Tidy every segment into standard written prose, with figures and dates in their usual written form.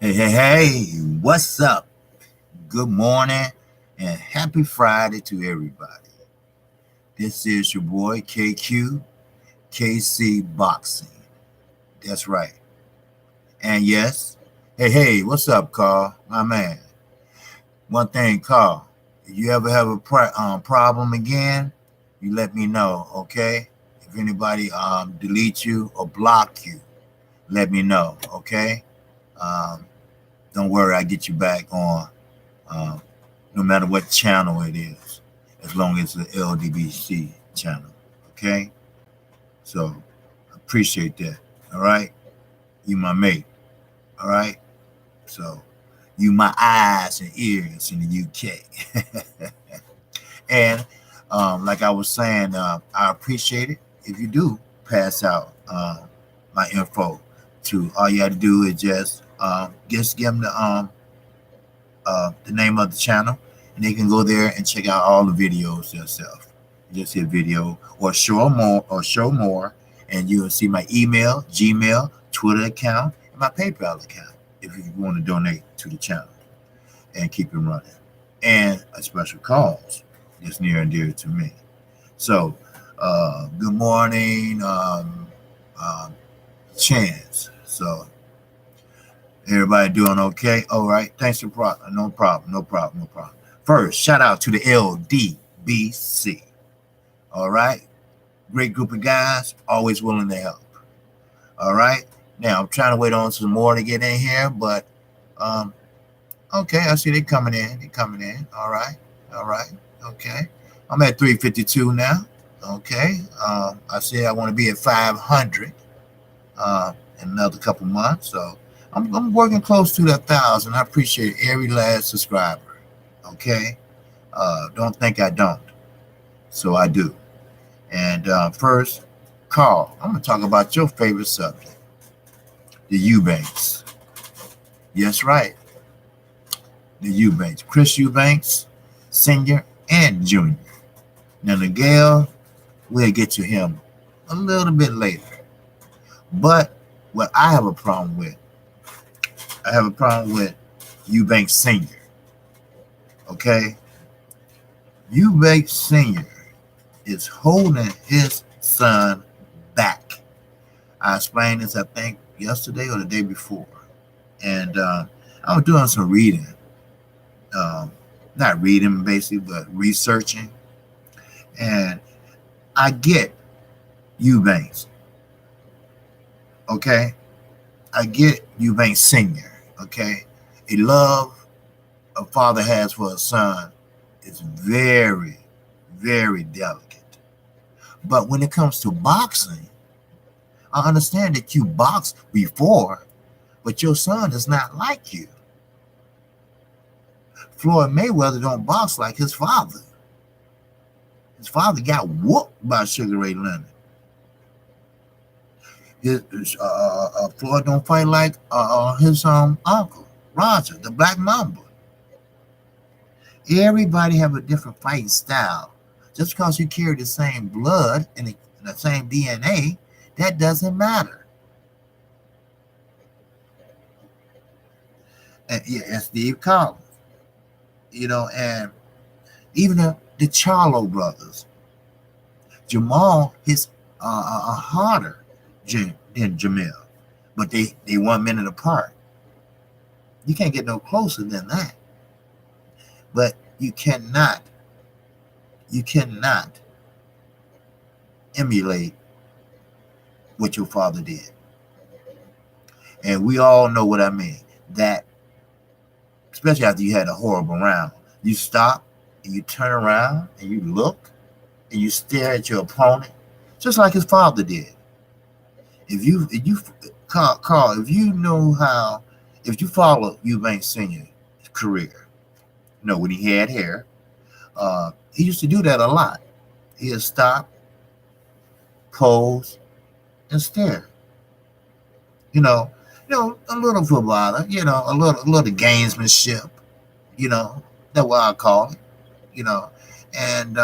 Hey, hey, hey, what's up? Good morning and happy Friday to everybody. This is your boy Kqkc Boxing. That's right. And yes, hey, what's up, Carl? My man. One thing, Carl, if you ever have a problem again, you let me know, okay? If anybody delete you or block you, let me know, okay? Um, don't worry, I get you back on. Um, no matter what channel it is, as long as it's the LDBC channel. Okay? So appreciate that. All right? You my mate. All right? So you my eyes and ears in the UK. And like I was saying, I appreciate it if you do pass out my info to all you have to do is just give them the name of the channel, and they can go there and check out all the videos themselves. Just hit video show more, and you will see my email, Gmail, Twitter account, and my PayPal account if you want to donate to the channel and keep it running. And a special cause that's near and dear to me. So, good morning, Chance. So, everybody doing okay? All right. Thanks for no problem. No problem. No problem. First, shout out to the LDBC. All right. Great group of guys, always willing to help. All right. Now I'm trying to wait on some more to get in here, but okay, I see they coming in. They coming in. All right. All right. Okay. I'm at 352 now. Okay. I said I want to be at 500 in another couple months. So I'm working close to that 1,000. I appreciate every last subscriber. Okay. Don't think I don't. So I do. And first, Carl, I'm going to talk about your favorite subject, the Eubanks. Yes, right. The Eubanks. Chris Eubanks, Senior and Junior. Now, Miguel, we'll get to him a little bit later. But what I have a problem with, Eubanks Senior. Okay? Eubanks Senior is holding his son back. I explained this, I think, yesterday or the day before. And I was doing some reading. Not reading, basically, but researching. And I get Eubanks. Okay? I get Eubanks Senior. Okay? A love a father has for a son is very, very delicate. But when it comes to boxing, I understand that you boxed before, but your son is not like you. Floyd Mayweather don't box like his father. His father got whooped by Sugar Ray Leonard. Floyd don't fight like his uncle, Roger, the Black Mamba. Everybody have a different fighting style. Just because you carry the same blood and the same DNA, that doesn't matter. And Steve Collins, and even the Charlo brothers, Jamal is harder than Jamil, but they 1 minute apart. You can't get no closer than that. But you cannot emulate what your father did. And we all know what I mean. That, especially after you had a horrible round, you stop and you turn around and you look and you stare at your opponent, just like his father did. If you Carl, if you follow Eubanks Senior's career, when he had hair, he used to do that a lot. He'd stop, pose, and stare. A little footballer, a little gamesmanship, that's what I call it, and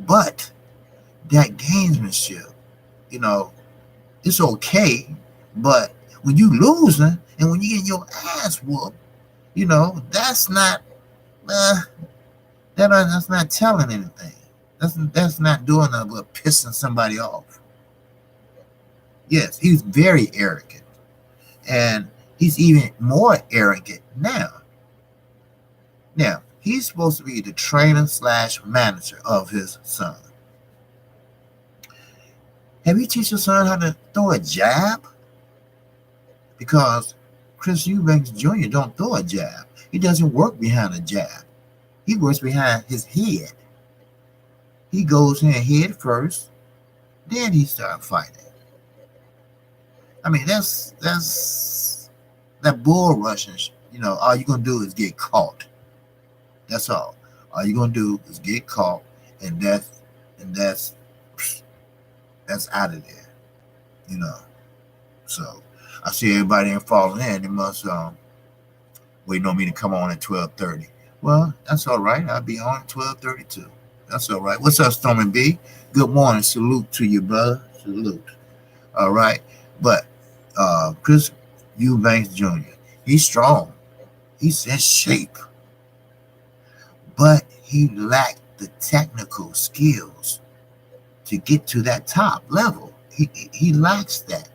but that gamesmanship, it's okay, but When you losing and when you get your ass whooped, that's not that's not telling anything. That's not doing nothing but pissing somebody off. Yes, he's very arrogant, and he's even more arrogant now. Now he's supposed to be the trainer / manager of his son. Have you teach your son how to throw a jab? Because Chris Eubanks Jr. don't throw a jab. He doesn't work behind a jab. He works behind his head. He goes in head first, then he starts fighting. I mean, that's that bull rushing. All you're gonna do is get caught. That's all. All you're gonna do is get caught, and that's out of there. So I see everybody ain't falling in. They must waiting on me to come on at 12:30. Well, that's all right. I'll be on at 12:32. That's all right. What's up, Stormy B? Good morning. Salute to you, brother. Salute. All right. But Chris Eubanks Jr., he's strong. He's in shape. But he lacked the technical skills to get to that top level. He lacks that.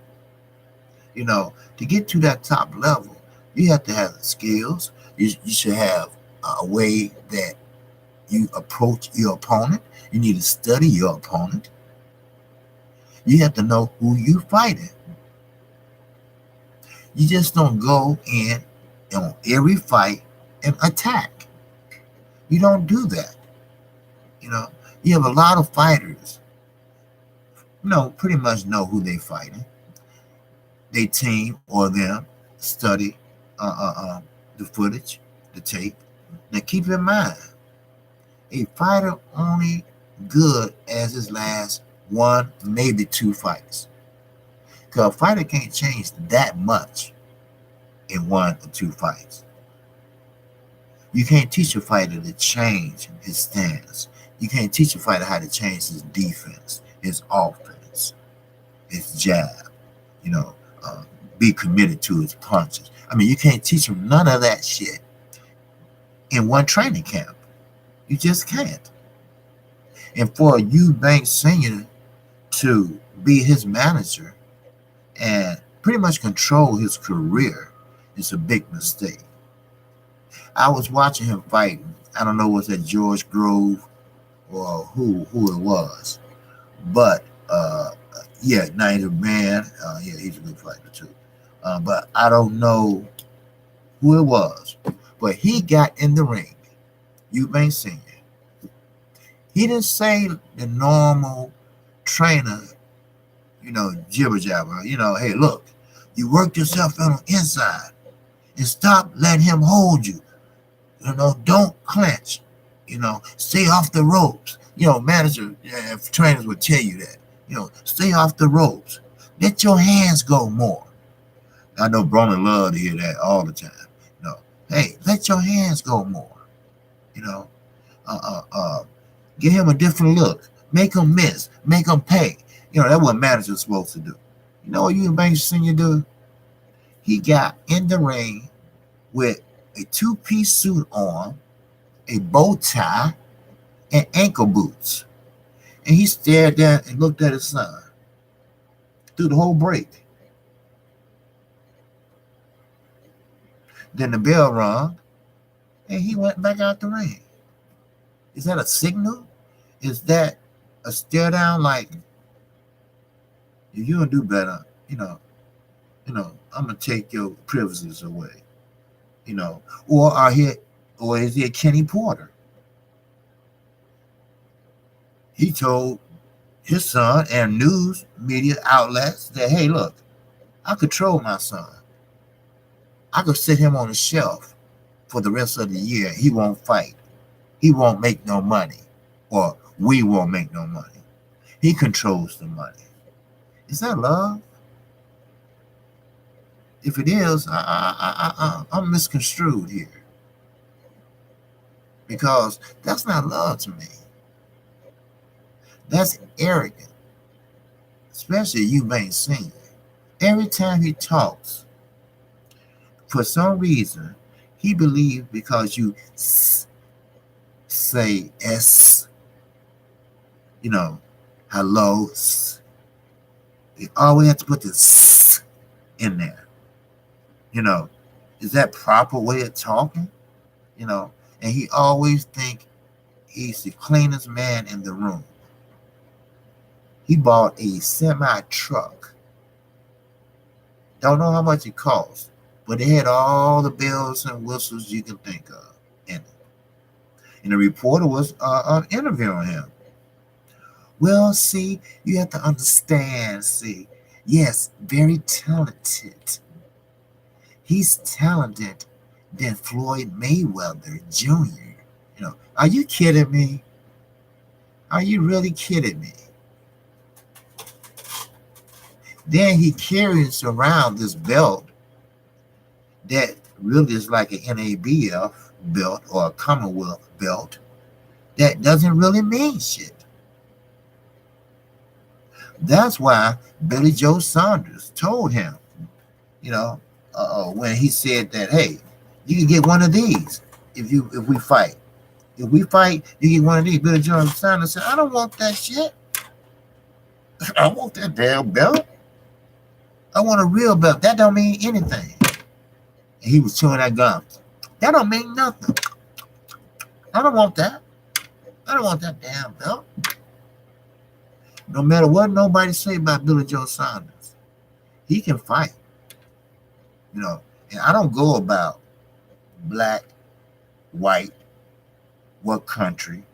To get to that top level, you have to have the skills. You should have a way that you approach your opponent. You need to study your opponent. You have to know who you're fighting. You just don't go in on every fight and attack. You don't do that. You have a lot of fighters, pretty much know who they fighting. They team or them study the footage, the tape. Now keep in mind, a fighter only good as his last 1, maybe 2 fights. Because a fighter can't change that much in 1 or 2 fights. You can't teach a fighter to change his stance. You can't teach a fighter how to change his defense, his offense, his jab, be committed to his punches. I mean, you can't teach him none of that shit in one training camp. You just can't. And for Eubanks Sr. to be his manager and pretty much control his career is a big mistake. I was watching him fight. I don't know was that George Grove or who it was, but yeah, now he's a man. Yeah, he's a good fighter too. But I don't know who it was. But he got in the ring. Eubanks Sr. He didn't say the normal trainer, jibber jabber. Hey, look, you work yourself on the inside and stop letting him hold you. Don't clench. Stay off the ropes. Trainers would tell you that. Stay off the ropes. Let your hands go more. I know Broner love to hear that all the time. Hey, let your hands go more. Give him a different look. Make him miss. Make him pay. That's what managers supposed to do. You know what Eubanks Sr. do? He got in the ring with a 2-piece suit on, a bow tie, and ankle boots. And he stared there and looked at his son through the whole break. Then the bell rung, and he went back out the ring. Is that a signal? Is that a stare down like, if you don't do better, I'm gonna take your privileges away. Or is he a Kenny Porter? He told his son and news media outlets that, hey, look, I control my son. I could sit him on the shelf for the rest of the year. He won't fight. He won't make no money. Or we won't make no money. He controls the money. Is that love? If it is, I'm misconstrued here. Because that's not love to me. That's arrogant. Especially Eubanks Sr. Every time he talks, for some reason, he believes because you say S, you know, hello, you always have to put the S in there. Is that proper way of talking? And he always think he's the cleanest man in the room. He bought a semi truck. Don't know how much it cost, but it had all the bells and whistles you can think of in it. And the reporter was interviewing him. Well, see, you have to understand, see, yes, very talented. He's talented than Floyd Mayweather Jr. Are you kidding me? Are you really kidding me? Then he carries around this belt that really is like an NABF belt or a Commonwealth belt that doesn't really mean shit. That's why Billy Joe Saunders told him, when he said that, hey, you can get one of these if we fight. If we fight, you get one of these. Billy Joe Saunders said, I don't want that shit. I want that damn belt. I want a real belt. That don't mean anything. And he was chewing that gum. That don't mean nothing. I don't want that. I don't want that damn belt. No matter what nobody say about Billy Joe Saunders, he can fight. And I don't go about black, white, what country,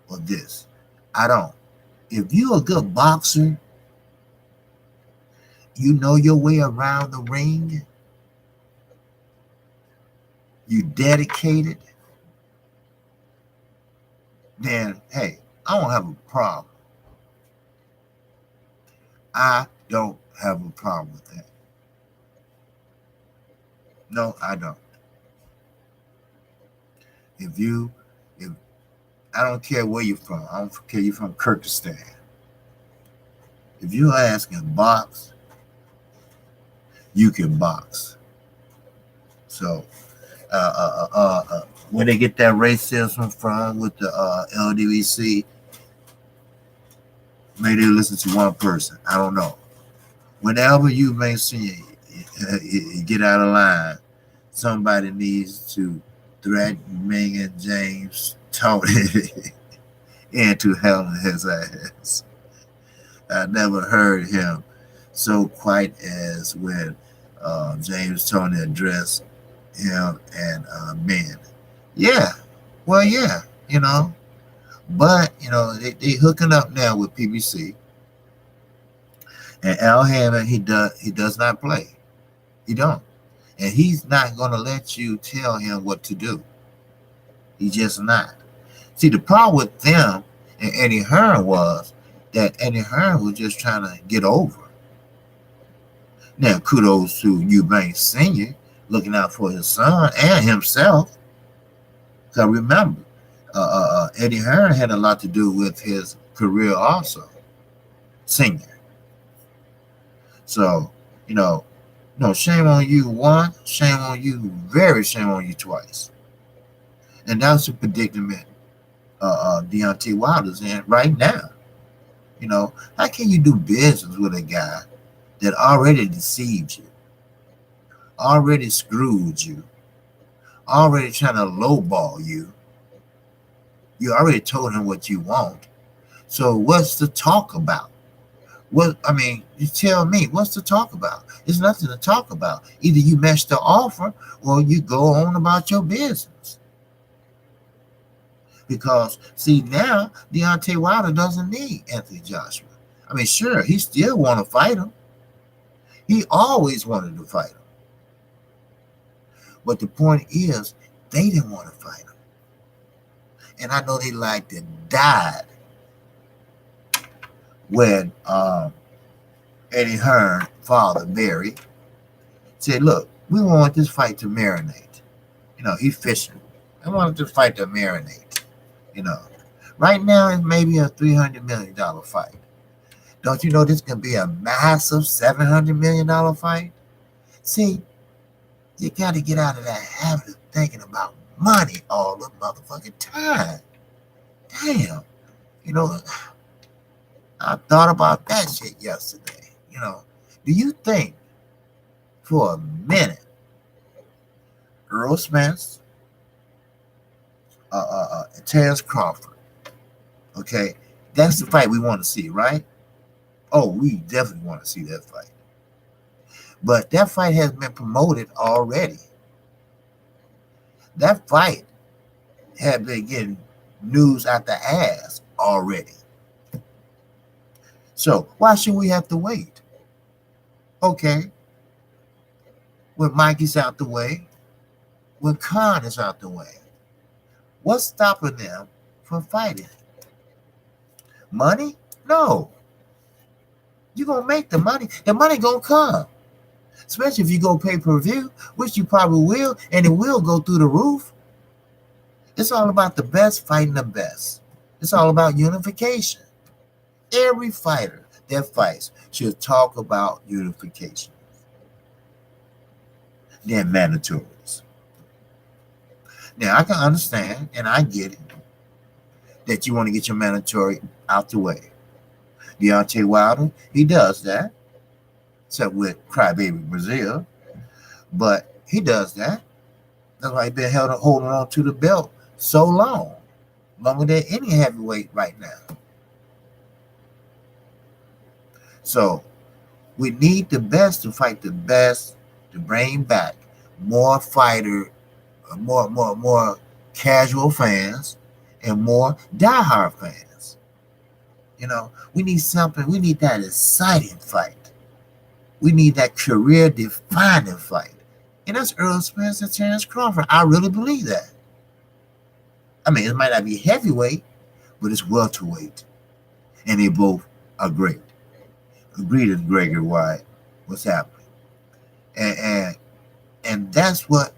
or this. I don't. If you're a good boxer, you know your way around the ring, you dedicated, then, hey, I don't have a problem. I don't have a problem with that. No, I don't. If I don't care where you're from. I don't care you're from Kyrgyzstan. If you're asking box, you can box. So, where they get that racism from with the LDVC, maybe they listen to one person. I don't know. Whenever you may see you get out of line, somebody needs to threaten Megan James Tony into hell in his ass. I never heard him so quite as when James Tony addressed him and men. Yeah, well, yeah, but they hooking up now with PBC, and Al Hammond he does not play. He don't, and he's not gonna let you tell him what to do. He's just not. See, the problem with them and Eddie Hearn was that Eddie Hearn was just trying to get over. Now, kudos to Eubanks Sr. looking out for his son and himself. Because remember, Eddie Hearn had a lot to do with his career also, Senior. So, shame on you once, shame on you, very shame on you twice. And that's the predicament Deontay Wilder's in right now. How can you do business with a guy that already deceived you, already screwed you, already trying to lowball you? You already told him what you want. So what's the talk about? You tell me, what's the talk about? There's nothing to talk about. Either you match the offer or you go on about your business. Because, see, now Deontay Wilder doesn't need Anthony Joshua. Sure, he still want to fight him. He always wanted to fight him. But the point is, they didn't want to fight him. And I know they like to die when Eddie Hearn, father, Barry, said, look, we want this fight to marinate. He's fishing. I wanted this fight to marinate. Right now, it's maybe a $300 million fight. Don't you know this can be a massive $700 million fight? See, you got to get out of that habit of thinking about money all the motherfucking time. Damn. You know, I thought about that shit yesterday. Do you think for a minute Earl Spence, Terrence Crawford, okay, that's the fight we want to see, right? Oh, we definitely want to see that fight. But that fight has been promoted already. That fight had been getting news out the ass already. So why should we have to wait? Okay, when Mikey's out the way, when Khan is out the way, what's stopping them from fighting? Money? No. You're going to make the money. The money going to come. Especially if you go pay-per-view, which you probably will, and it will go through the roof. It's all about the best fighting the best. It's all about unification. Every fighter that fights should talk about unification. They're mandatories. Now, I can understand, and I get it, that you want to get your mandatory out the way. Deontay Wilder, he does that, except with Crybaby Brazil, but he does that. That's why he's been holding on to the belt so long, longer than any heavyweight right now. So we need the best to fight the best, to bring back more more casual fans and more diehard fans. We need something. We need that exciting fight. We need that career-defining fight. And that's Earl Spence and Terrence Crawford. I really believe that. I mean, it might not be heavyweight, but it's welterweight. And they both are great. Agreed with Gregory White. What's happening? And that's what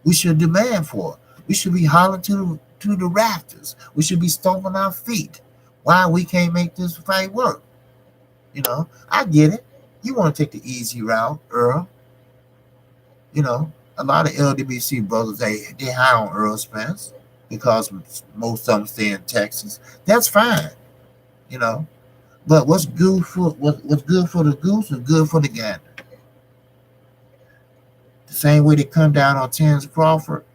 we should demand for. We should be hollering to the rafters. We should be stomping our feet. Why we can't make this fight work? I get it. You want to take the easy route, Earl. A lot of LWC brothers, they high on Earl Spence because most of them stay in Texas. That's fine. But what's good for the goose is good for the gander. The same way they come down on Terrence Crawford,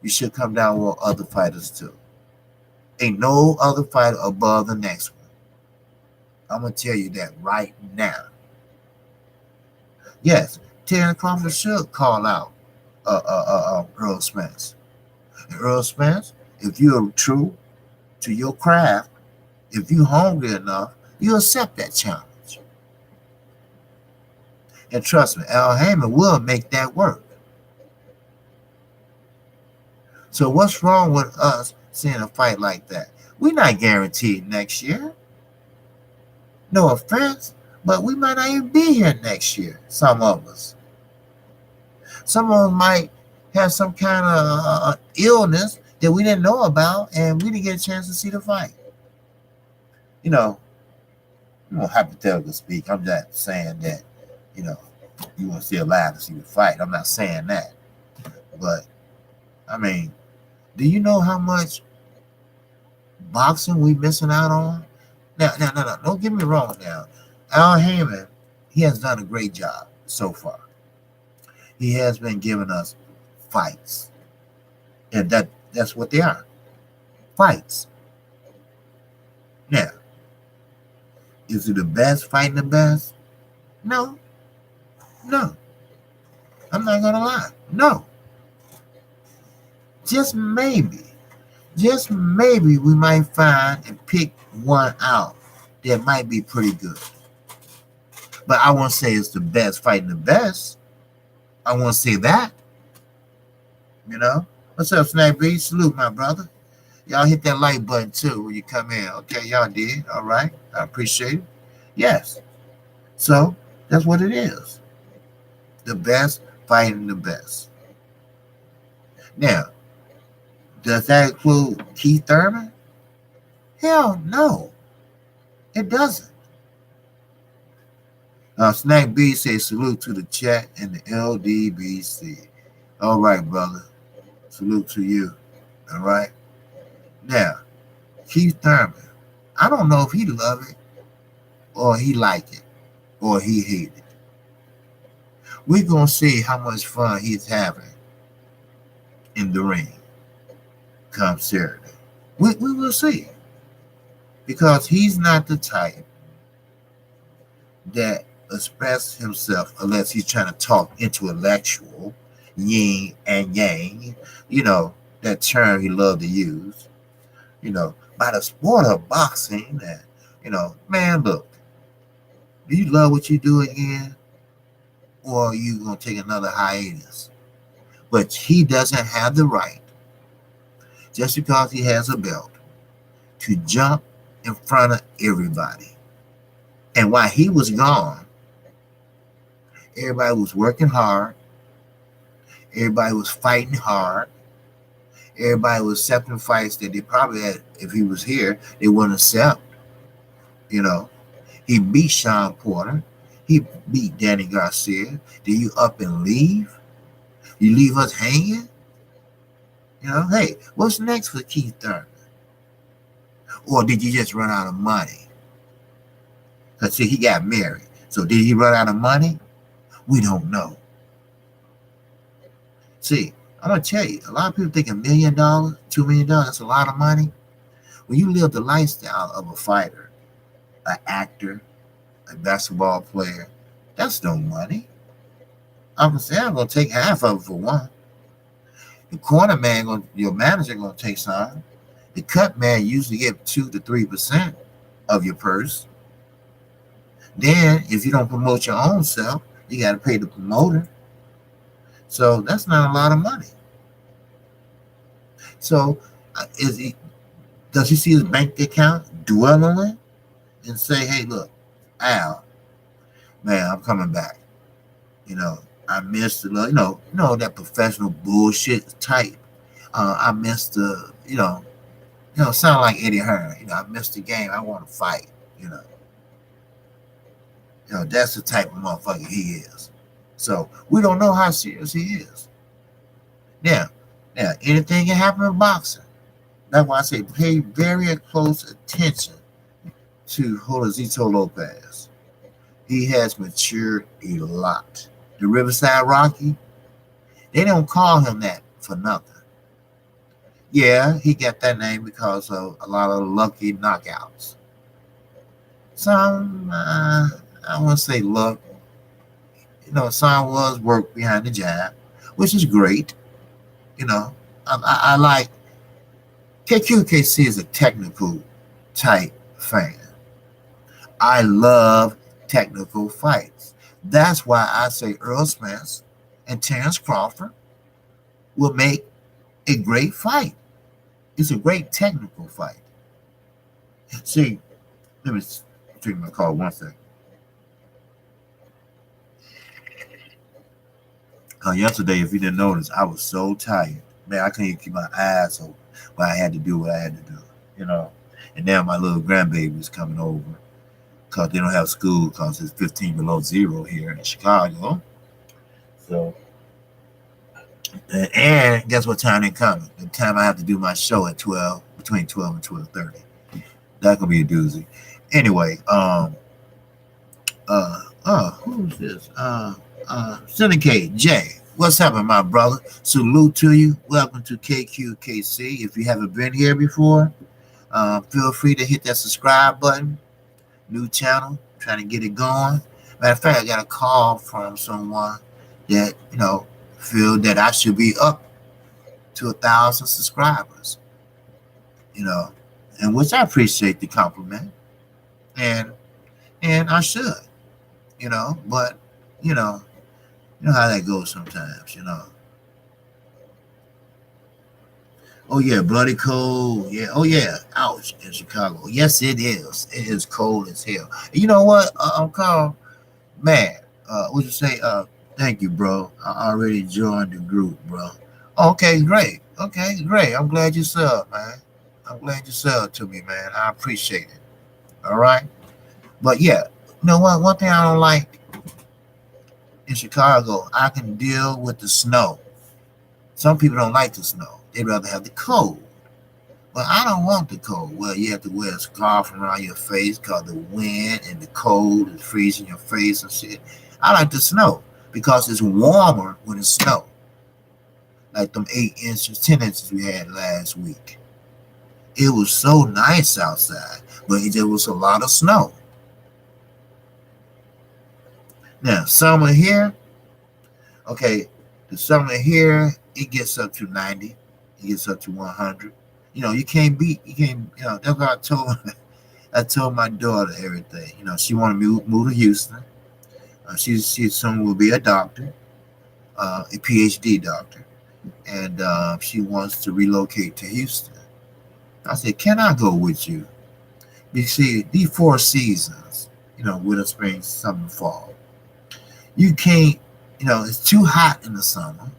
you should come down with other fighters too. Ain't no other fighter above the next one. I'm going to tell you that right now. Yes, Terrence Crawford should call out Earl Spence. And Earl Spence, if you're true to your craft, if you're hungry enough, you accept that challenge. And trust me, Al Heyman will make that work. So what's wrong with us seeing a fight like that? We're not guaranteed next year. No offense, but we might not even be here next year, some of us. Some of us might have some kind of illness that we didn't know about, and we didn't get a chance to see the fight. Hypothetical speak, I'm not saying that, you want to see a live to see the fight. I'm not saying that. But, I mean, do you know how much boxing we missing out on? Now, don't get me wrong now. Al Heyman, he has done a great job so far. He has been giving us fights. And that's what they are. Fights. Now, is it the best fighting the best? No. I'm not going to lie. No. Just maybe we might find and pick one out that might be pretty good. But I won't say it's the best fighting the best. I won't say that. What's up, Snack B? Salute, my brother. Y'all hit that like button too when you come in. Okay, y'all did. All right. I appreciate it. Yes. So that's what it is. The best fighting the best. Now, does that include Keith Thurman? Hell no. It doesn't. Snack B says salute to the chat and the LDBC. All right, brother. Salute to you. All right. Now, Keith Thurman. I don't know if he love it or he like it or he hate it. We're going to see how much fun he's having in the ring come Saturday. We will see. Because he's not the type that express himself unless he's trying to talk intellectual, yin and yang, that term he loved to use, by the sport of boxing. And, man, look, do you love what you do again? Or are you going to take another hiatus? But he doesn't have the right, just because he has a belt, to jump in front of everybody. And while he was gone, everybody was working hard. Everybody was fighting hard. Everybody was accepting fights that they probably had, if he was here, they wouldn't accept. He beat Sean Porter. He beat Danny Garcia. Did you up and leave? You leave us hanging? Hey, what's next for Keith Thurman? Or did you just run out of money? Because, see, he got married. So did he run out of money? We don't know. See, I'm going to tell you, a lot of people think $1 million, $2 million, that's a lot of money. When you live the lifestyle of a fighter, an actor, a basketball player, that's no money. I'm going to say I'm going to take half of it for one. The corner man, your manager going to take some. The cut man usually get 2 to 3% of your purse. Then, if you don't promote your own self, you got to pay the promoter. So that's not a lot of money. So, does he see his bank account, dwell on it, and say, "Hey, look, Al, man, I'm coming back. I missed the, that professional bullshit type. I missed the, sound like Eddie Hearn. I missed the game. I want to fight. That's the type of motherfucker he is. So we don't know how serious he is. Now, anything can happen in boxing. That's why I say pay very close attention to Josesito Lopez. He has matured a lot. The Riverside Rocky, they don't call him that for nothing. Yeah, he got that name because of a lot of lucky knockouts. Some, I won't say luck. Some was work behind the jab, which is great. I like Kqkc is a technical type fan. I love technical fights. That's why I say Earl Spence and Terrence Crawford will make a great fight. It's a great technical fight. See, let me drink my call 1 second. Yesterday, if you didn't notice, I was so tired. Man, I couldn't even keep my eyes open, but I had to do what I had to do, And now my little grandbaby's coming over because they don't have school because it's 15 below zero here in Chicago. So, and guess what time they're coming? The time I have to do my show at 12, between 12 and 12:30. That could be a doozy. Anyway, who's this? Syndicate Jay. What's happening, my brother? Salute to you. Welcome to Kqkc. If you haven't been here before, feel free to hit that subscribe button. New channel, trying to get it going. Matter of fact, I got a call from someone that, feel that I should be up to 1,000 subscribers. And which I appreciate the compliment. And I should, but, you know how that goes sometimes, Oh, yeah, bloody cold. Yeah. Oh, yeah. Ouch, in Chicago. Yes, it is. It is cold as hell. You know what, Carl? Man, what you say? Thank you, bro. I already joined the group, bro. Okay, great. Okay, great. I'm glad you subbed, man. I'm glad you subbed to me, man. I appreciate it. All right? But, yeah, you know what? One thing I don't like in Chicago, I can deal with the snow. Some people don't like the snow. They'd rather have the cold. But I don't want the cold. Well, you have to wear a scarf around your face because the wind and the cold is freezing your face and shit. I like the snow because it's warmer when it's snow. Like them 8 inches, 10 inches we had last week. It was so nice outside, but there was a lot of snow. Now, summer here, okay, the summer here, it gets up to 90, it gets up to 100. You can't beat, that's what I told my daughter everything. She wanted me to move to Houston. She soon will be a doctor, a PhD doctor, and she wants to relocate to Houston. I said, can I go with you? You see, these 4 seasons, winter, spring, summer, fall. You can't, it's too hot in the summer.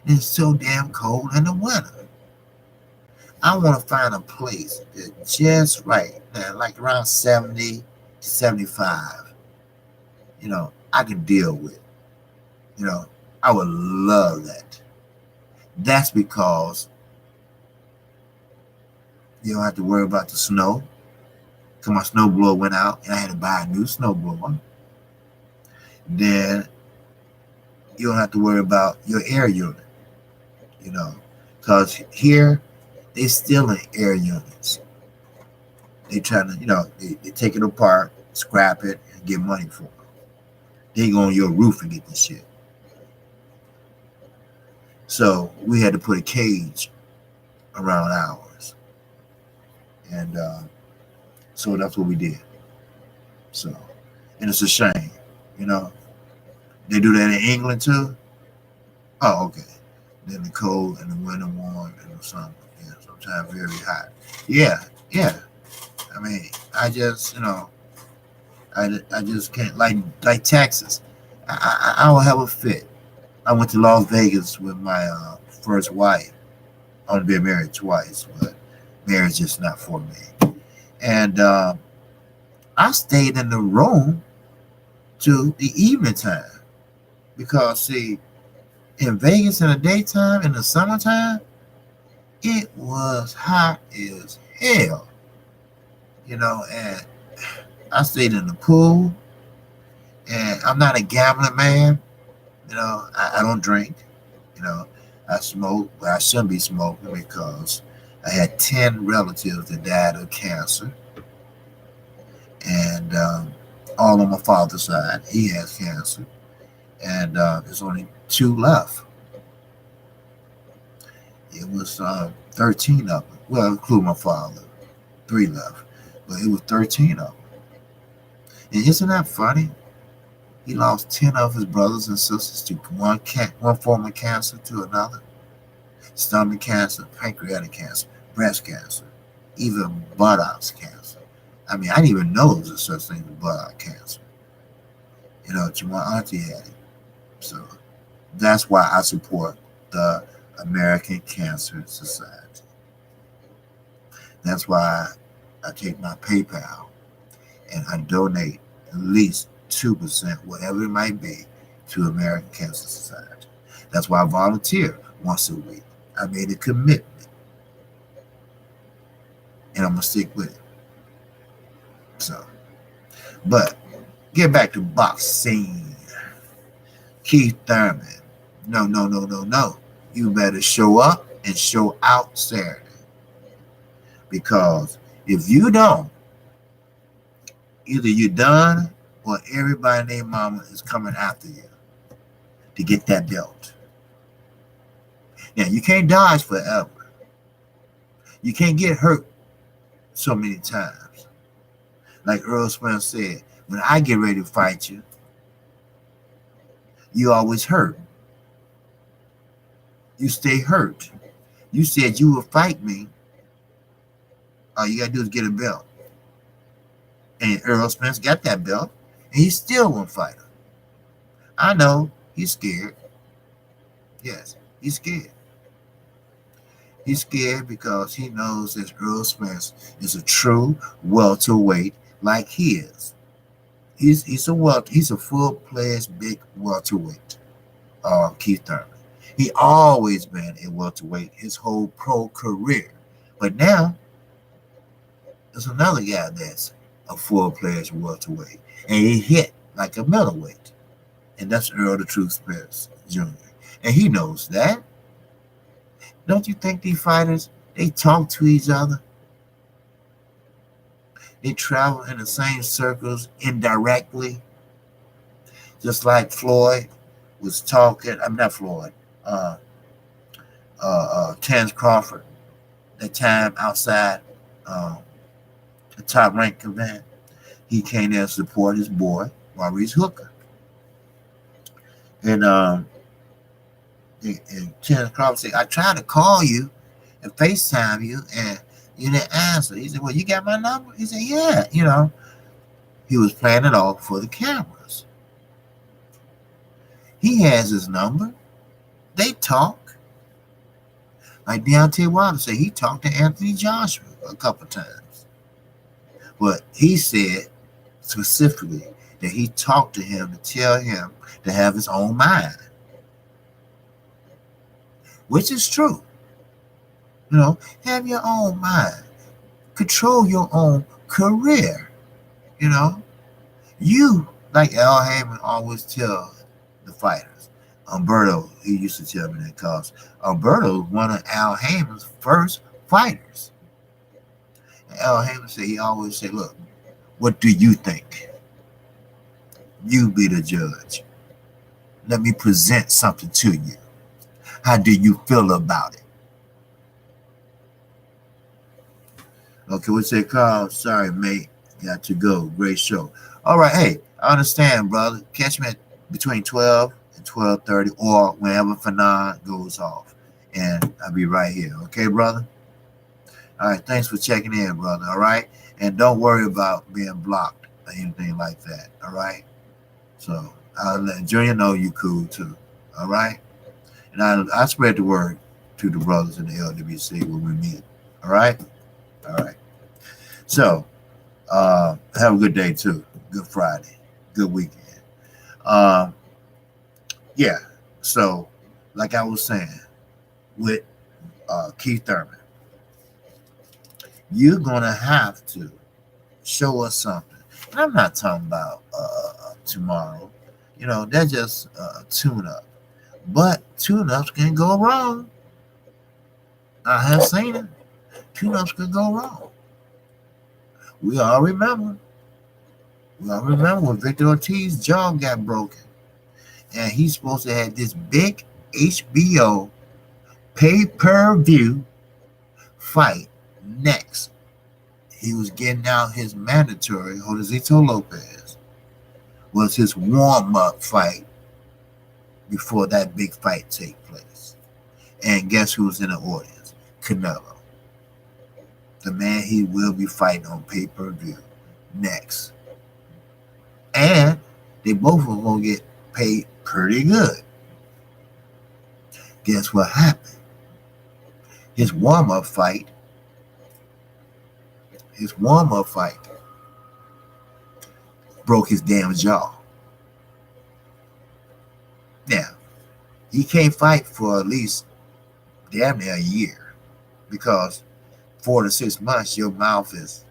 And it's so damn cold in the winter. I want to find a place that's just right, like around 70 to 75. I can deal with. I would love that. That's because you don't have to worry about the snow. Because my snowblower went out and I had to buy a new snowblower. Then you don't have to worry about your air unit. Because here they still in air units. They trying to, they take it apart, scrap it, and get money for it. They go on your roof and get the shit. So we had to put a cage around ours. And so that's what we did. So, and it's a shame, They do that in England too? Oh, okay. Then the cold and the winter warm and the summer. Yeah, sometimes very hot. Yeah. I mean, I just, I just can't, like Texas. I don't have a fit. I went to Las Vegas with my first wife. I want to be married twice, but marriage is not for me. And I stayed in the room to the evening time because, see, in Vegas in the daytime, in the summertime, it was hot as hell, and I stayed in the pool, and I'm not a gambling man, I don't drink, I smoke, but I shouldn't be smoking because I had 10 relatives that died of cancer, and all on my father's side, he has cancer, and there's only 2 left. It was 13 of them. Well, including my father, 3 left, but it was 13 of them. And isn't that funny? He lost 10 of his brothers and sisters to one form of cancer to another. Stomach cancer, pancreatic cancer, breast cancer, even buttocks cancer. I mean, I didn't even know there was a such thing as buttock cancer. My auntie had it. So that's why I support the American Cancer Society. That's why I take my PayPal and I donate at least 2%, whatever it might be, to American Cancer Society. That's why I volunteer once a week. I made a commitment. And I'm going to stick with it. So, but get back to boxing. Keith Thurman. No. You better show up and show out Saturday. Because if you don't, either you're done or everybody and their mama is coming after you to get that belt. Now, you can't dodge forever. You can't get hurt so many times. Like Earl Spence said, when I get ready to fight you, you always hurt. You stay hurt. You said you would fight me. All you got to do is get a belt. And Earl Spence got that belt, and he still won't fight her. I know, he's scared. Yes, he's scared. He's scared because he knows that Earl Spence is a true welterweight like he is. He's a full-fledged big welterweight. Keith Thurman. He always been a welterweight his whole pro career, but now there's another guy that's a full-fledged welterweight, and he hit like a middleweight, and that's Earl the Truth Spears Jr. And he knows that. Don't you think these fighters they talk to each other? They travel in the same circles indirectly, just like Floyd was talking. I'm not Floyd. Terence Crawford. That time outside the top rank event, he came there to support his boy Maurice Hooker, and Terence Crawford said, "I tried to call you and FaceTime you, and you didn't answer." He said, "Well, you got my number?" He said, "Yeah." He was playing it off for the cameras. He has his number. They talk. Like Deontay Wilder said, he talked to Anthony Joshua a couple times. But he said specifically that he talked to him to tell him to have his own mind. Which is true. Have your own mind. Control your own career. You, like Al Heyman always tell the fighters. Umberto, he used to tell me that because Umberto was one of Al Heyman's first fighters. And Al Heyman said, he always said, look, what do you think? You be the judge. Let me present something to you. How do you feel about it? Okay, what's that called? Sorry, mate. Got to go. Great show. All right, hey, I understand, brother. Catch me between 12 and 12:30 or whenever Fanon goes off. And I'll be right here. Okay, brother? All right, thanks for checking in, brother. All right? And don't worry about being blocked or anything like that. All right? So I'll let Junior know you cool too. All right? And I spread the word to the brothers in the LWC when we meet. All right? All right. So have a good day too. Good Friday. Good weekend. Yeah. So like I was saying with Keith Thurman, you're gonna have to show us something. And I'm not talking about tomorrow. That's just a tune-up. But tune-ups can go wrong. I have seen it. Tune-ups can go wrong. We all remember when Victor Ortiz's jaw got broken. And he's supposed to have this big HBO pay-per-view fight next. He was getting out his mandatory. Josesito Lopez was his warm-up fight before that big fight take place. And guess who was in the audience? Canelo. The man he will be fighting on pay-per-view next. And they both are going to get paid pretty good. Guess what happened? His warm-up fight broke his damn jaw. Now, he can't fight for at least damn near a year because 4 to 6 months your mouth is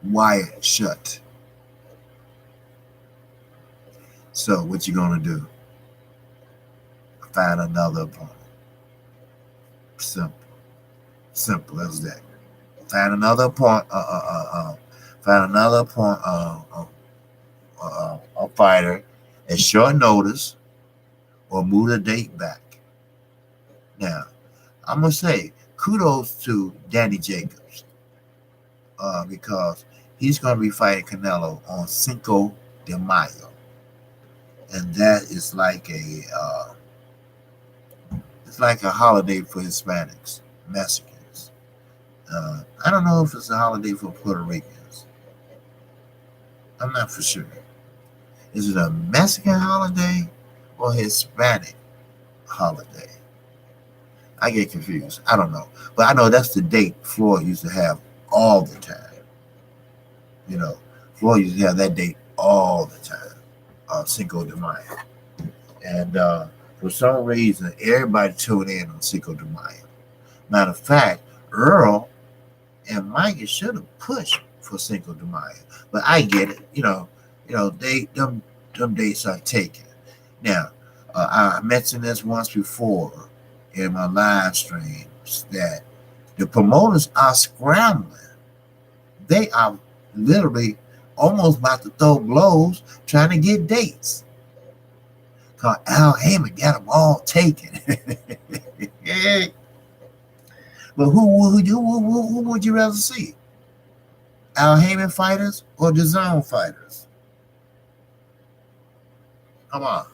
wired shut. So what you gonna do? Find another opponent. Simple as that. Find another opponent. A fighter at short notice, or move the date back. Now, I'm gonna say kudos to Danny Jacobs because he's gonna be fighting Canelo on Cinco de Mayo, and that is like a holiday for Hispanics, Mexicans. I don't know if it's a holiday for Puerto Ricans. I'm not for sure. Is it a Mexican holiday or Hispanic holiday? I get confused. I don't know. But I know that's the date Floyd used to have all the time. You know, Floyd used to have that date all the time, Cinco de Mayo. And for some reason, everybody tuned in on Cinco de Mayo. Matter of fact, Earl and Mikey should have pushed for Cinco de Mayo, but I get it. They them dates are taken. Now, I mentioned this once before in my live streams that the promoters are scrambling. They are literally almost about to throw blows trying to get dates. Cause Al Heyman got them all taken. But who would you rather see? Al Heyman fighters or the Zone fighters? Come on.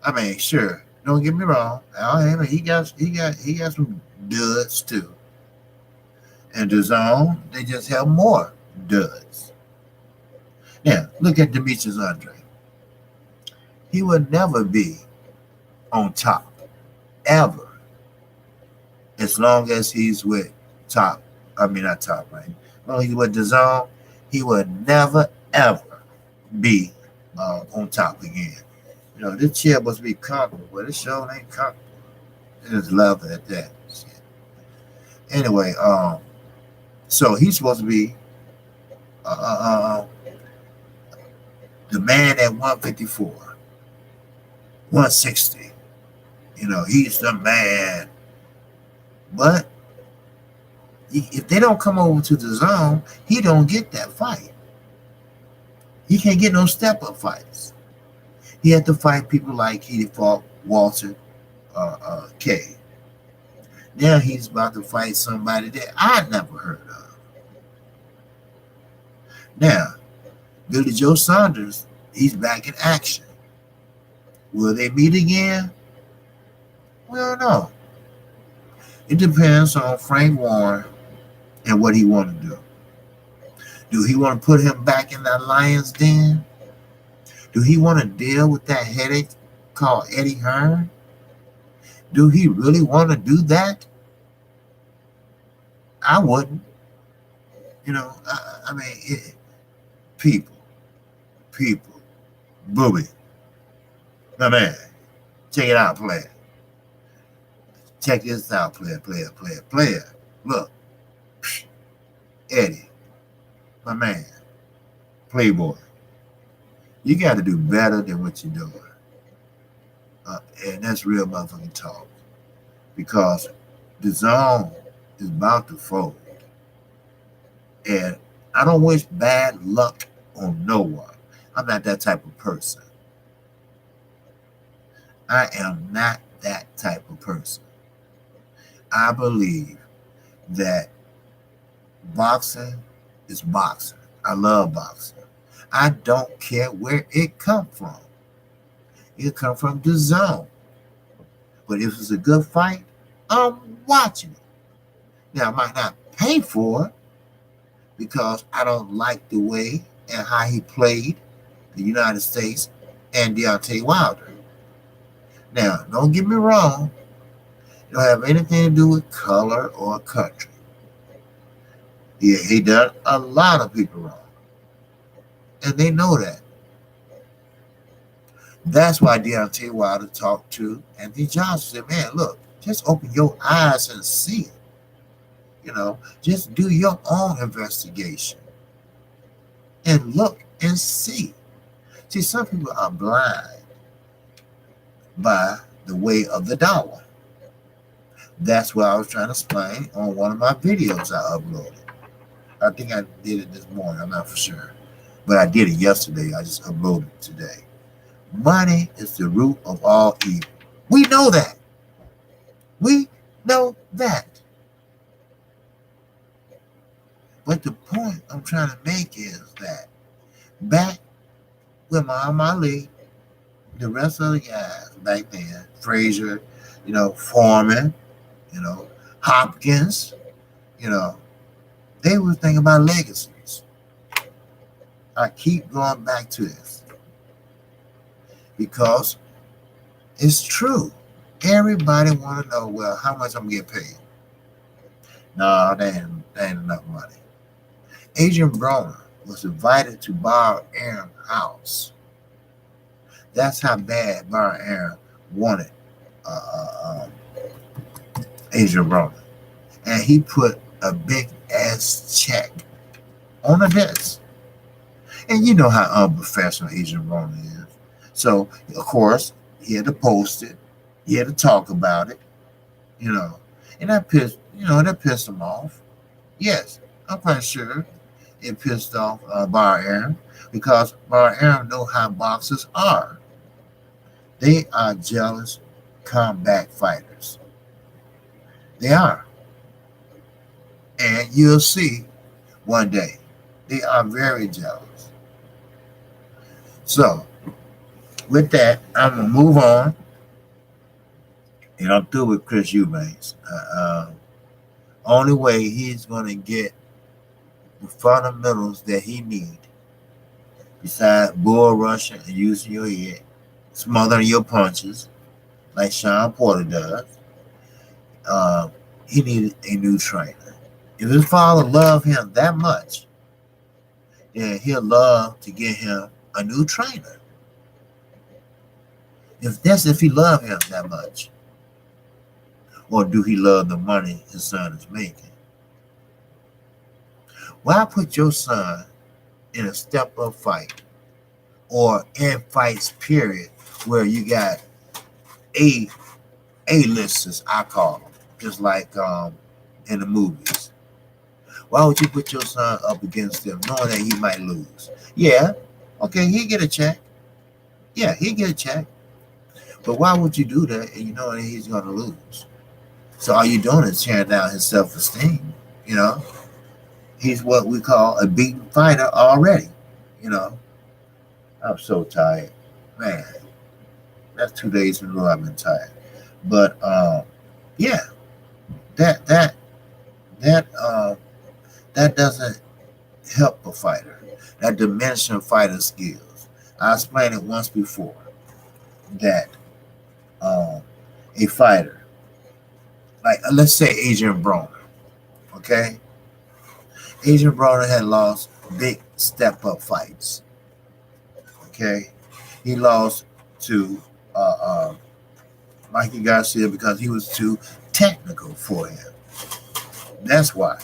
I mean, sure. Don't get me wrong. Al Heyman, he got some duds too. And the Zone, they just have more duds. Now, look at Demetrius Andre. He would never be on top, ever, as long as he's with top. I mean, not top, right? As long as he's with the Zone, he would never, ever be on top again. This chair must be comfortable, but this show ain't comfortable. It's leather at that. Anyway, so he's supposed to be the man at 154, 160. He's the man. But if they don't come over to the Zone, he don't get that fight. He can't get no step-up fights. He had to fight people like he fought Walter K. Now he's about to fight somebody that I never heard of. Now, Billy Joe Saunders, he's back in action. Will they meet again? We don't know. It depends on Frank Warren and what he want to do. Do he want to put him back in that lion's den? Do he want to deal with that headache called Eddie Hearn? Do he really want to do that? I wouldn't. I mean, people, booby, my man, check it out, player. Check this out, player. Look, Eddie, my man, Playboy, you got to do better than what you're doing. And that's real motherfucking talk. Because the Zone is about to fold. And I don't wish bad luck on no one. I'm not that type of person. I am not that type of person. I believe that boxing is boxing. I love boxing. I don't care where it come from. It come from the Zone. But if it's a good fight, I'm watching it. Now, I might not pay for it because I don't like the way and how he played the United States and Deontay Wilder. Now, don't get me wrong. It don't have anything to do with color or country. He done a lot of people wrong. And they know that. That's why Deontay Wilder talked to Anthony Johnson. Said, man, look, just open your eyes and see it. Just do your own investigation. And look and see. See, some people are blind by the way of the dollar. That's what I was trying to explain on one of my videos I uploaded. I think I did it this morning. I'm not for sure. But I did it yesterday. I just uploaded it today. Money is the root of all evil. We know that. We know that. But the point I'm trying to make is that back with Muhammad Ali, the rest of the guys back then, Frazier, Foreman, Hopkins, they were thinking about legacies. I keep going back to this because it's true. Everybody want to know, well, how much I'm going to get paid. No, they ain't That ain't enough money. Adrian Broner was invited to Bar Aaron's house. That's how bad Bar Aaron wanted Adrian Broner. And he put a big ass check on the desk. And you know how unprofessional Adrian Broner is. So, of course, he had to post it. He had to talk about it, you know. And that pissed him off. Yes, I'm quite sure it pissed off Bar Aaron because Bar Aaron know how boxers are. They are jealous combat fighters. They are. And you'll see one day. They are very jealous. So, with that, I'm going to move on. And I'm through with Chris Eubanks. Only way he's going to get the fundamentals that he needs, besides bull rushing and using your head, smothering your punches, like Sean Porter does, he needed a new trainer. If his father loved him that much, then he'll love to get him a new trainer. If he loved him that much. Or do he love the money his son is making? Why put your son in a step-up fight or in fights, period, where you got A-listers, I call them, just like in the movies? Why would you put your son up against them knowing that he might lose? Yeah, okay, he'll get a check. Yeah, he'll get a check. But why would you do that and you know that he's going to lose? So all you're doing is tearing down his self-esteem, you know? He's what we call a beaten fighter already, you know? I'm so tired. Man, that's 2 days in a row I've been tired. But, yeah, that doesn't help a fighter. That diminishes fighter skills. I explained it once before that a fighter, like let's say Adrian Broner, okay? Adrian Broner had lost big step-up fights, okay? He lost to Mikey Garcia because he was too technical for him. That's why.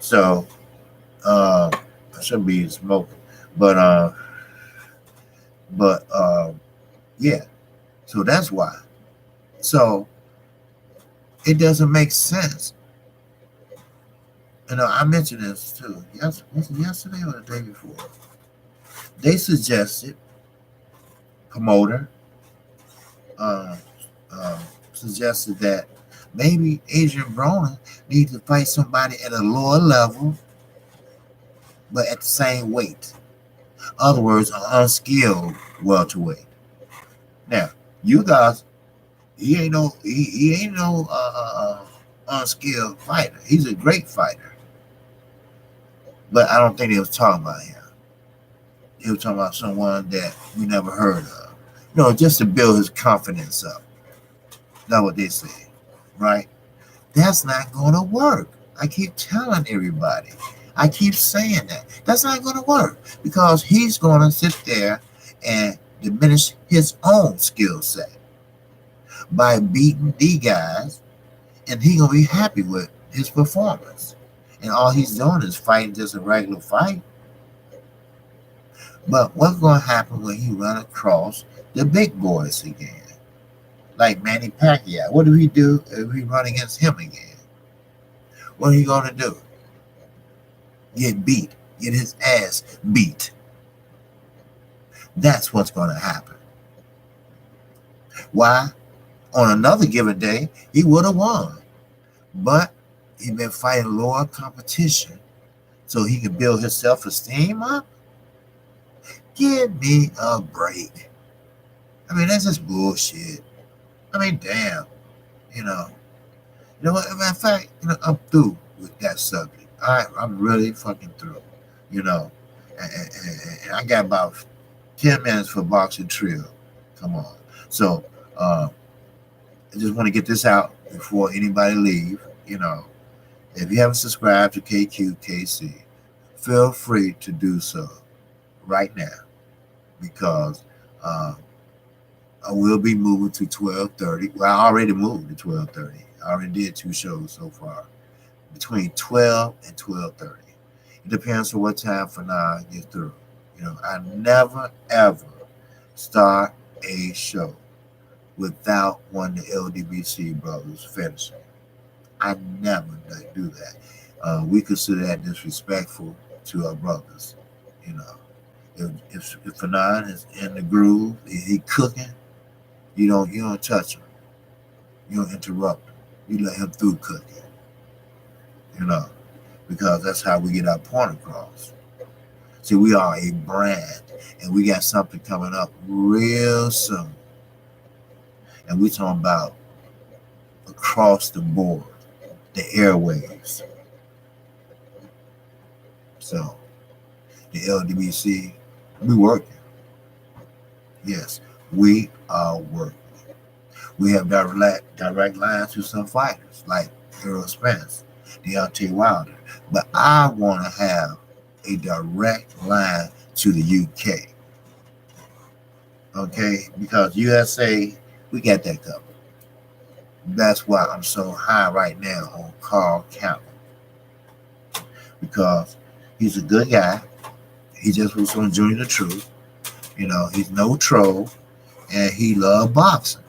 So, I shouldn't be smoking, but yeah. So that's why. So it doesn't make sense. You know, I mentioned this too. Was it yesterday or the day before? They suggested promoter suggested that maybe Adrian Broner needs to fight somebody at a lower level, but at the same weight. In other words, an unskilled welterweight. Now, you guys, he ain't no unskilled fighter. He's a great fighter, but I don't think they was talking about him. He was talking about someone that we never heard of. No, just to build his confidence up. That's what they say, right? That's not going to work. I keep telling everybody. I keep saying that. That's not going to work because he's going to sit there and diminish his own skill set by beating the guys, and he's going to be happy with his performance. And all he's doing is fighting just a regular fight. But what's going to happen when he run across the big boys again? Like Manny Pacquiao. What do we do if we run against him again? What are you going to do? Get beat. Get his ass beat. That's what's going to happen. Why? On another given day, he would have won. But he's been fighting lower competition so he can build his self-esteem up. Give me a break. I mean, that's just bullshit. I mean, damn. You know what? As a matter of fact, I'm through with that subject. I'm really fucking through. And I got about 10 minutes for boxing trio. Come on. So I just want to get this out before anybody leave. If you haven't subscribed to Kqkc, feel free to do so right now, because I will be moving to 12:30. Well, I already moved to 12:30. I already did 2 shows so far, between 12 and 12:30. It depends on what time for now I get through. I never ever start a show without one of the LDBC brothers finishing. I never do that. We consider that disrespectful to our brothers. You know, if Fanon is in the groove, he cooking, you don't touch him. You don't interrupt him. You let him through cooking. Because that's how we get our point across. See, we are a brand, and we got something coming up real soon. And we talking about across the board, the airwaves. So, the LDBC, we working. Yes, we are working. We have direct lines to some fighters, like Errol Spence, Deontay Wilder. But I want to have a direct line to the UK. Okay? Because USA, we got that covered. That's why I'm so high right now on Kqkc. Because he's a good guy. He just was on Journey the Truth. He's no troll. And he loves boxing.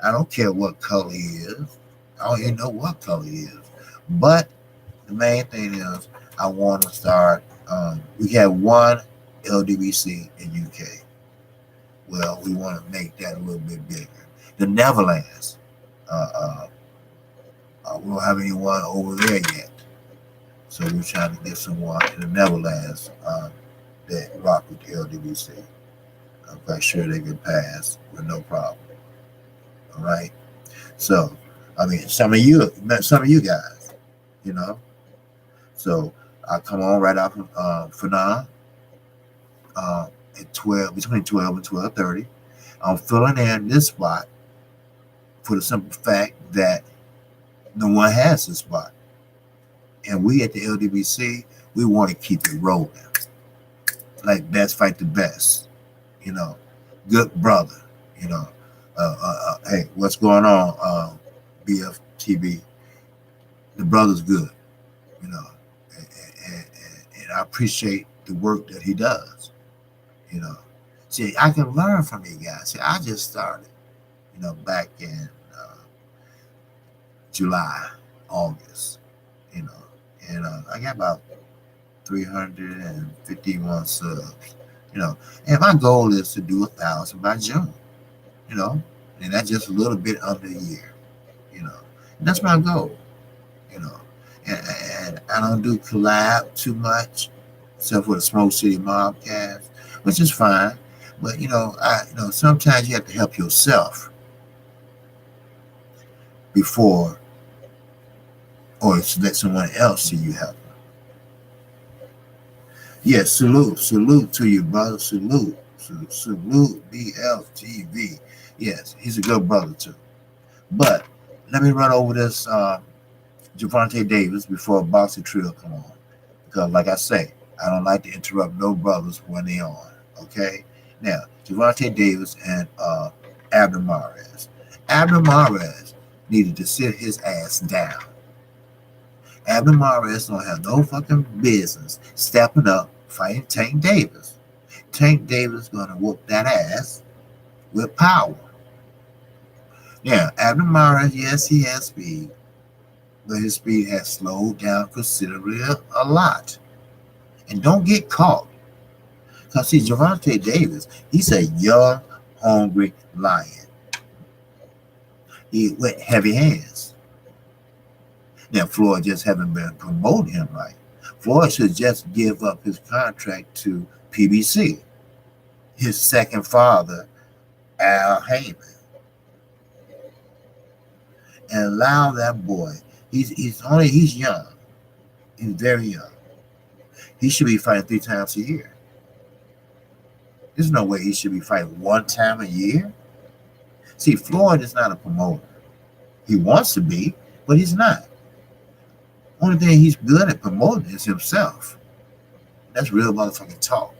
I don't care what color he is. I don't even know what color he is. But the main thing is, I want to start. We have one LDBC in UK. Well, we want to make that a little bit bigger. The Netherlands. We don't have anyone over there yet. So we're trying to get someone in the Netherlands that rock with the LDBC. I'm quite sure they can pass with no problem. All right. So, some of you guys, So I come on right off for now. At 12, between 12 and 12:30. I'm filling in this spot for the simple fact that no one has this spot. And we at the LDBC, we want to keep it rolling. Like best fight the best. Good brother. Hey, what's going on, BFTV? The brother's good, and I appreciate the work that he does. See, I can learn from you guys. See, I just started, back in July, August, and I got about 351 subs, and my goal is to do 1,000 by June, and that's just a little bit under a year, and that's my goal, and I don't do collab too much, except for the Smoke City Mobcast, which is fine. But sometimes you have to help yourself before, or let someone else see you help. Yes, salute to you, brother. Salute BLTV. Yes, he's a good brother too. But let me run over this Gervonta Davis before Boxing Trio come on, because like I say, I don't like to interrupt no brothers when they're on. Okay. Now, Gervonta Davis and Abner Mares. Abner Mares needed to sit his ass down. Abner Mares don't have no fucking business stepping up fighting Tank Davis. Tank Davis gonna whoop that ass with power. Now, Abner Mares, yes, he has speed, but his speed has slowed down considerably a lot. And don't get caught. Because see, Gervonta Davis, he's a young, hungry lion. He with heavy hands. Now, Floyd just haven't been promoting him right. Floyd should just give up his contract to PBC. His second father, Al Heyman. And allow that boy. He's young. He's very young. He should be fighting 3 times a year. There's no way he should be fighting one time a year. See, Floyd is not a promoter. He wants to be, but he's not. Only thing he's good at promoting is himself. That's real motherfucking talk.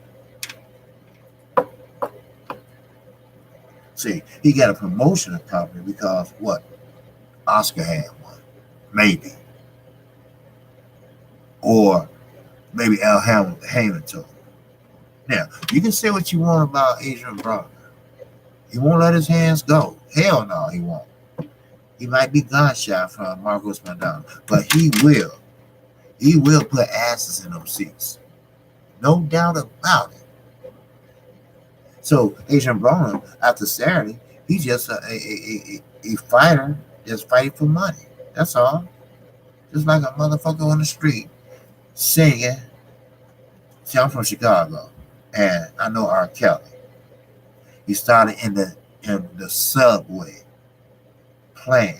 See, he got a promotion company because what? Oscar had one. Maybe. Or maybe Al Heyman told him. Now, you can say what you want about Adrian Broner. He won't let his hands go. Hell no, he won't. He might be gunshot from Marcos Madonna, but he will. He will put asses in those seats. No doubt about it. So Adrian Broner, after Saturday, he's just a fighter just fighting for money. That's all. Just like a motherfucker on the street singing. See, I'm from Chicago, and I know R. Kelly. He started in the subway playing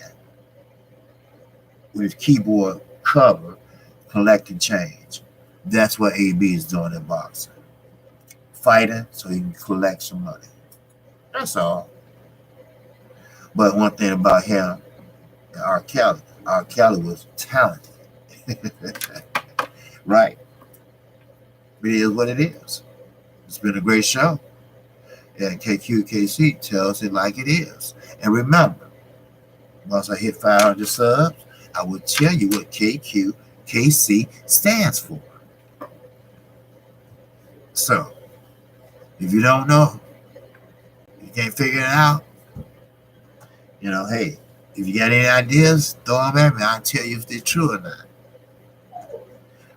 with his keyboard cover, collecting change. That's what AB is doing in boxing. Fighting so he can collect some money. That's all. But one thing about him and R. Kelly was talented. Right. It is what it is. It's been a great show. And Kqkc tells it like it is. And remember, once I hit 500 subs, I will tell you what Kqkc stands for. So, if you don't know, you can't figure it out, hey, if you got any ideas, throw them at me. I'll tell you if they're true or not.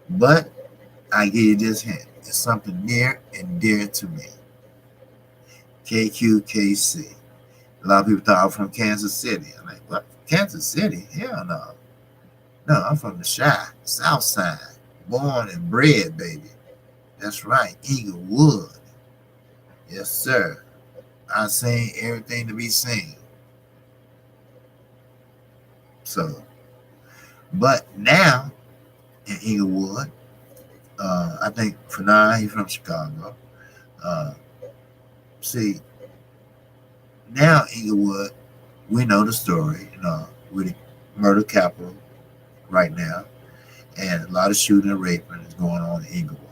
But I give you this hint. It's something near and dear to me. Kqkc. A lot of people thought I'm from Kansas City. I'm like, what? Kansas City? Hell no. No, I'm from the South Side. Born and bred, baby. That's right, Inglewood. Yes, sir. I've seen everything to be seen. So, but now in Inglewood, I think Fanon, he's from Chicago. See, now Inglewood, we know the story, with the murder capital right now, and a lot of shooting and raping is going on in Inglewood.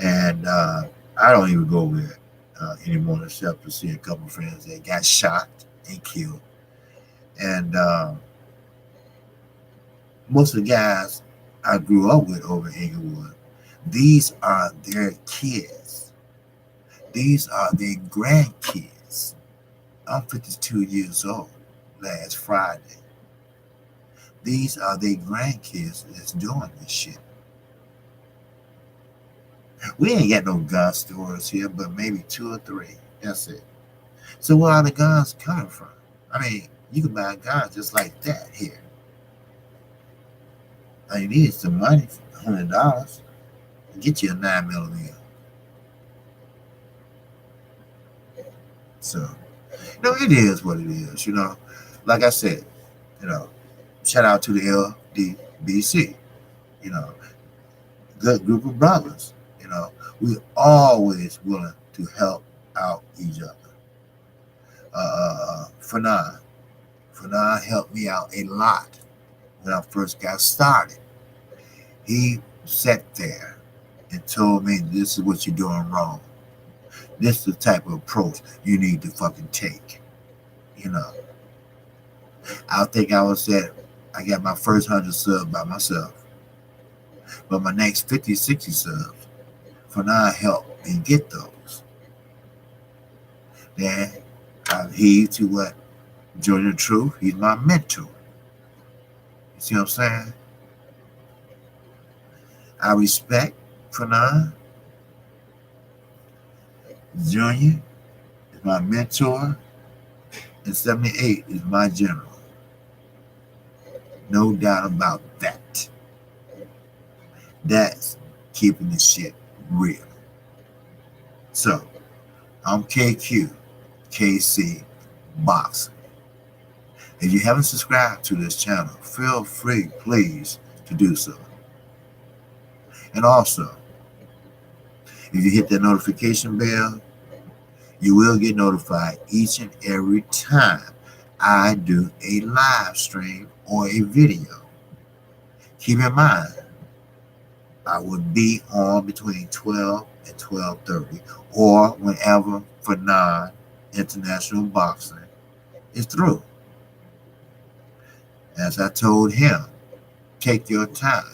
And I don't even go there anymore except to see a couple of friends that got shot and killed. And most of the guys I grew up with over in Inglewood, these are their kids. These are their grandkids. I'm 52 years old last Friday. These are their grandkids that's doing this shit. We ain't got no gun stores here, but maybe 2 or 3. That's it. So where are the guns coming from? I mean, you can buy a gun just like that here. All you need is some money, $100, to get you a 9mm. So, it is what it is, Like I said, shout out to the LDBC, good group of brothers, we always willing to help out each other. Fanon helped me out a lot when I first got started. He sat there and told me, this is what you're doing wrong. This is the type of approach you need to fucking take. I think I got my first 100 subs by myself. But my next 50, 60 subs, Fanon helped me get those. Then I heed to what Junior Truth, he's my mentor. You see what I'm saying? I respect Fanon. Junior is my mentor, and 78 is my general. No doubt about that. That's keeping the shit real. So, I'm Kqkc Boxing. If you haven't subscribed to this channel, feel free, please, to do so. And also, if you hit that notification bell, You will get notified each and every time I do a live stream or a video. Keep in mind, I would be on between 12 and 12:30 or whenever for non-international boxing is through. As I told him, take your time.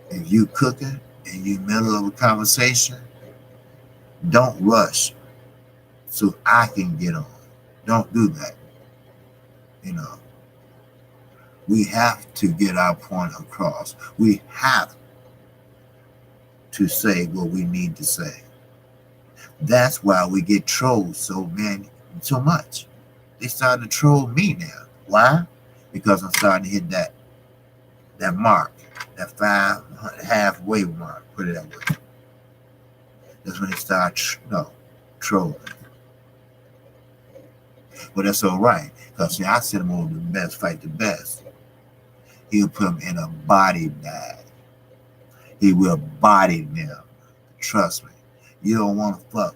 If you cooking and you middle of a conversation, don't rush so I can get on. Don't do that. You know, we have to get our point across. We have to say what we need to say. That's why we get trolled so much. They starting to troll me now. Why? Because I'm starting to hit that mark, that halfway mark. Put it that way. That's when they start trolling. But that's all right. Because see, I send him over to the best, fight the best. He'll put them in a body bag. He will body them. Trust me. You don't want to fuck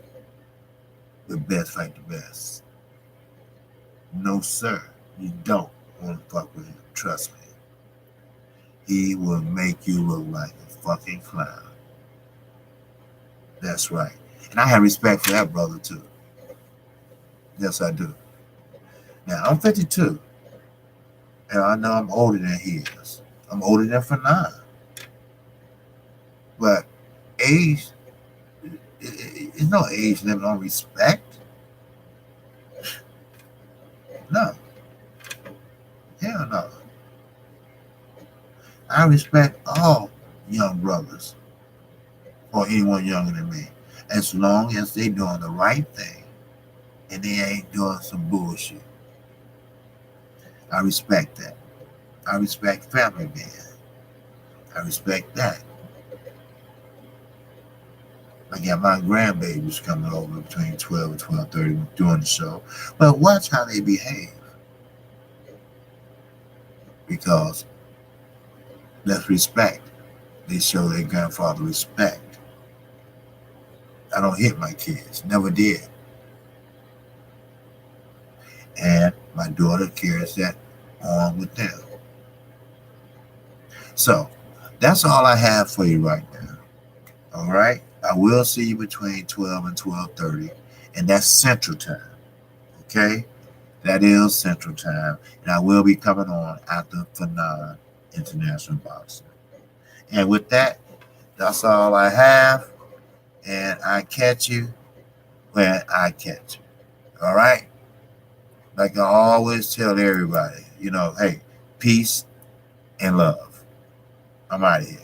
the best, fight the best. No, sir. You don't want to fuck with him. Trust me. He will make you look like a fucking clown. That's right. And I have respect for that brother, too. Yes, I do. Now, I'm 52. And I know I'm older than he is. I'm older than Fanon. But age, there's no age limit on respect. No. Hell no. I respect all young brothers or anyone younger than me, as long as they doing the right thing and they ain't doing some bullshit. I respect that. I respect family man. I respect that. I got my grandbabies coming over between 12 and 12:30 doing the show. But watch how they behave. Because let's respect. They show their grandfather respect. I don't hit my kids. Never did. And my daughter carries that on with them. So that's all I have for you right now. All right? I will see you between 12 and 12:30. And that's Central Time. Okay? That is Central Time. And I will be coming on after Fanon International Boxing. And with that, that's all I have. And I catch you when I catch you. All right? Like I always tell everybody, hey, peace and love. I'm out of here.